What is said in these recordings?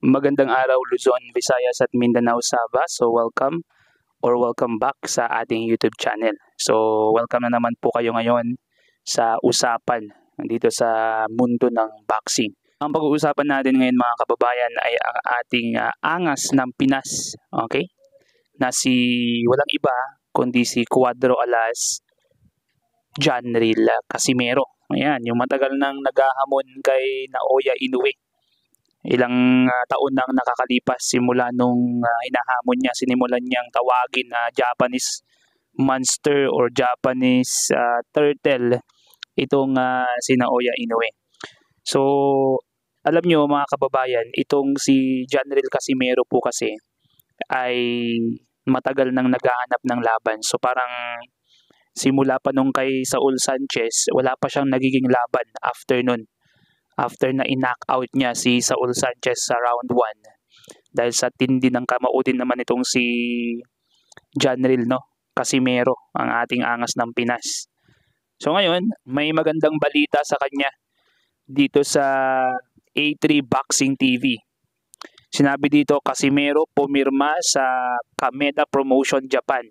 Magandang araw Luzon, Visayas at Mindanao, Sabah. So welcome back sa ating YouTube channel. So welcome na naman po kayo ngayon sa usapan dito sa mundo ng boxing. Ang pag-uusapan natin ngayon mga kababayan ay ang ating angas ng Pinas, okay? Na si walang iba kundi si Cuadro Alas Janril Casimero. Ayan, yung matagal nang naghahamon kay Naoya Inoue. Ilang taon nang nakakalipas simula nung hinahamon niya, sinimulan niyang tawagin na Japanese monster or Japanese turtle itong si Naoya Inoue. So, alam nyo mga kababayan, itong si Janril Casimero po kasi ay matagal nang naghahanap ng laban. So parang simula pa nung kay Saul Sanchez, wala pa siyang nagiging laban after nun. After na in-knock out niya si Saul Sanchez sa round 1. Dahil sa tindi ng kamao din naman itong si Janril Casimero, ang ating angas ng Pinas. So ngayon, may magandang balita sa kanya dito sa A3 Boxing TV. Sinabi dito, Casimero pumirma sa Kameda Promotion Japan.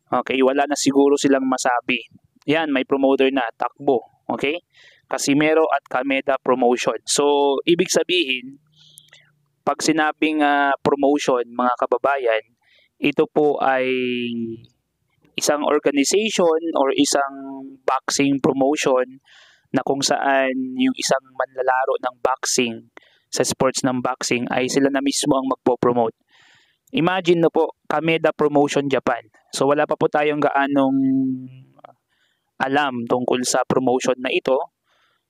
Okay, wala na siguro silang masabi. Yan, may promoter na, takbo. Okay? Casimero at Kameda Promotion. So, ibig sabihin, pag sinabing promotion, mga kababayan, ito po ay isang organization or isang boxing promotion na kung saan yung isang manlalaro ng boxing, sa sports ng boxing, ay sila na mismo ang magpo-promote. Imagine po, Kameda Promotion Japan. So wala pa po tayong gaanong alam tungkol sa promotion na ito.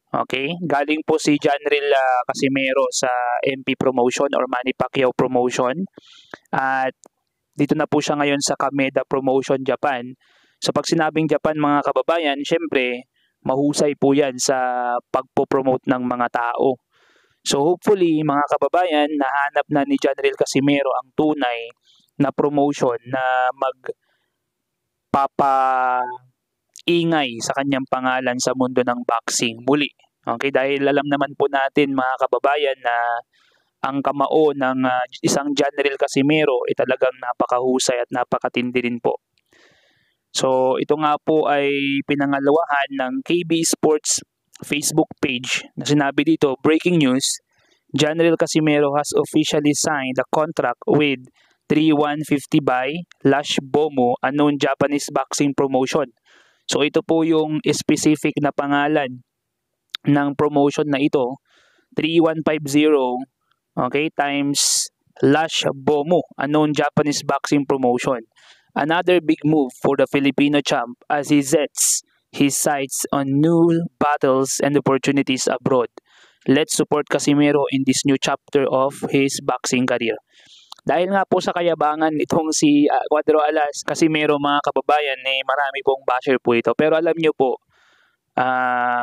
Okay? Galing po si Janril Casimero sa MP Promotion or Manny Pacquiao Promotion. At dito na po siya ngayon sa Kameda Promotion Japan. So pag sinabing Japan mga kababayan, syempre mahusay po yan sa pagpo-promote ng mga tao. So hopefully mga kababayan, nahanap na ni Janril Casimero ang tunay na promotion na magpapaingay sa kanyang pangalan sa mundo ng boxing muli. Okay, dahil alam naman po natin mga kababayan na ang kamao ng isang Janril Casimero ay talagang napakahusay at napakatindi rin po. So ito nga po ay pinangalawahan ng KB Sports Facebook page na sinabi dito, breaking news, Janril Casimero has officially signed a contract with 3150 by Lash Bomo, a known Japanese boxing promotion. So ito po yung specific na pangalan ng promotion na ito, 3150, okay, times Lash Bomo, a known Japanese boxing promotion. Another big move for the Filipino champ as he sets his sights on new battles and opportunities abroad. Let's support Casimero in this new chapter of his boxing career. Dahil nga po sa kayabangan itong si Cuadro Alas Casimero mga kababayan, marami pong basher po ito. Pero alam nyo po,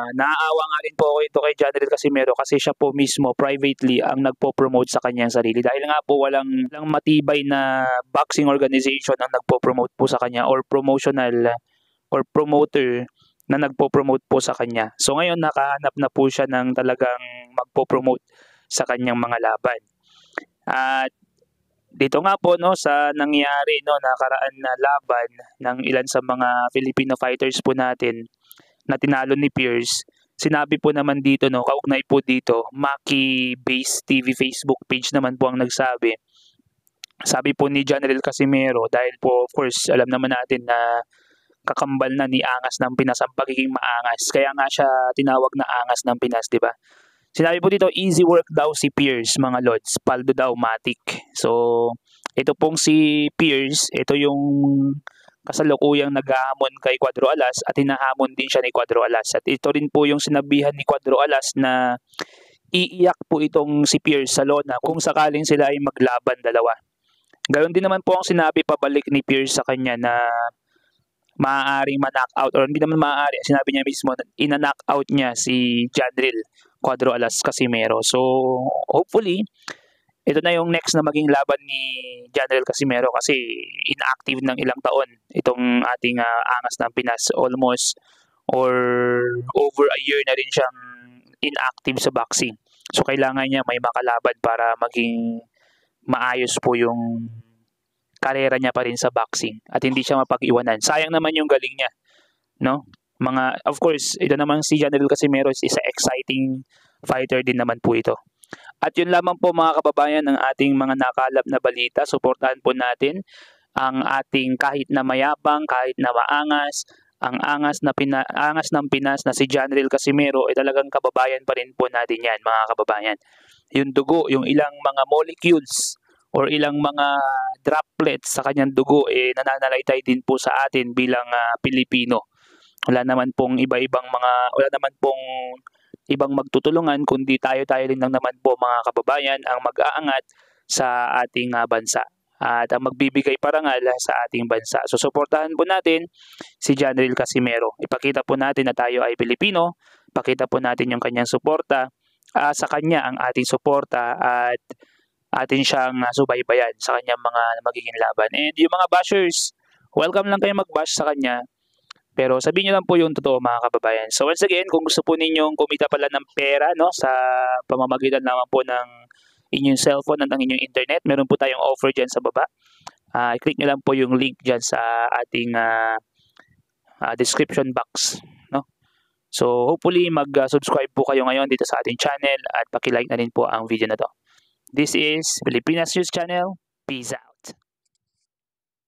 naaawa nga rin po ako ito kay Janril Casimero kasi siya po mismo privately ang nagpo-promote sa kanyang sarili. Dahil nga po walang matibay na boxing organization ang nagpo-promote po sa kanya or promotional or promoter na nagpo-promote po sa kanya. So ngayon nakahanap na po siya ng talagang magpo-promote sa kanyang mga laban. At dito nga po sa nangyari nakaraan na laban ng ilan sa mga Filipino fighters po natin na tinalo ni Pierce, sinabi po naman dito kaugnay po dito, Maki Base TV Facebook page naman po ang nagsabi. Sabi po ni Janril Casimero, dahil po of course alam naman natin na kakambal na ni Angas ng Pinas ang pagiging maangas. Kaya nga siya tinawag na Angas ng Pinas, di ba? Sinabi po dito, easy work daw si Pierce, mga lods. Paldo daw, matik. So, ito pong si Pierce, ito yung kasalukuyang naghahamon kay Cuadro Alas at hinahamon din siya ni Cuadro Alas. At ito rin po yung sinabihan ni Cuadro Alas na iiyak po itong si Pierce sa lona kung sakaling sila ay maglaban dalawa. Gayon din naman po ang sinabi pabalik ni Pierce sa kanya na maaaring ma-knockout or hindi naman maaari. Sinabi niya mismo na ina-knockout niya si Janril Cuadro Alas Casimero. So, hopefully, ito na yung next na maging laban ni Janril Casimero kasi inactive ng ilang taon itong ating angas ng Pinas. Almost or over a year na rin siyang inactive sa boxing. So kailangan niya may makalaban para maging maayos po yung karera niya pa rin sa boxing at hindi siya mapag-iwanan. Sayang naman yung galing niya, no? Of course, ito naman si Janel Casimero is a exciting fighter din naman po ito. At yun lamang po mga kababayan ng ating mga nakalap na balita. Suportahan po natin ang ating kahit na mayabang, kahit na maangas, ang angas ng Pinas na si Janel Casimero ay talagang kababayan pa rin po natin yan mga kababayan. Yung dugo, yung ilang mga molecules or ilang mga droplets sa kanyang dugo nananalaytay din po sa atin bilang Pilipino. Wala naman pong ibang magtutulungan kundi tayo rin lang naman po mga kababayan ang mag-aangat sa ating bansa at ang magbibigay parangal sa ating bansa. So suportahan po natin si Janel Casimero. Ipakita po natin na tayo ay Pilipino, pakita po natin yung kanyang suporta, sa kanya ang ating suporta at atin siyang subaybayan sa kanyang mga magiging laban. And yung mga bashers, welcome lang kayo mag-bash sa kanya. Pero sabihin niyo lang po yung totoo mga kababayan. So once again, kung gusto po ninyong kumita pala ng pera no sa pamamagitan naman po ng inyong cellphone at ng inyong internet, meron po tayong offer diyan sa baba. I-click niyo lang po yung link diyan sa ating description box, no? So hopefully mag-subscribe po kayo ngayon dito sa ating channel at paki-like na rin po ang video na to. This is Pilipinas News Channel. Peace out.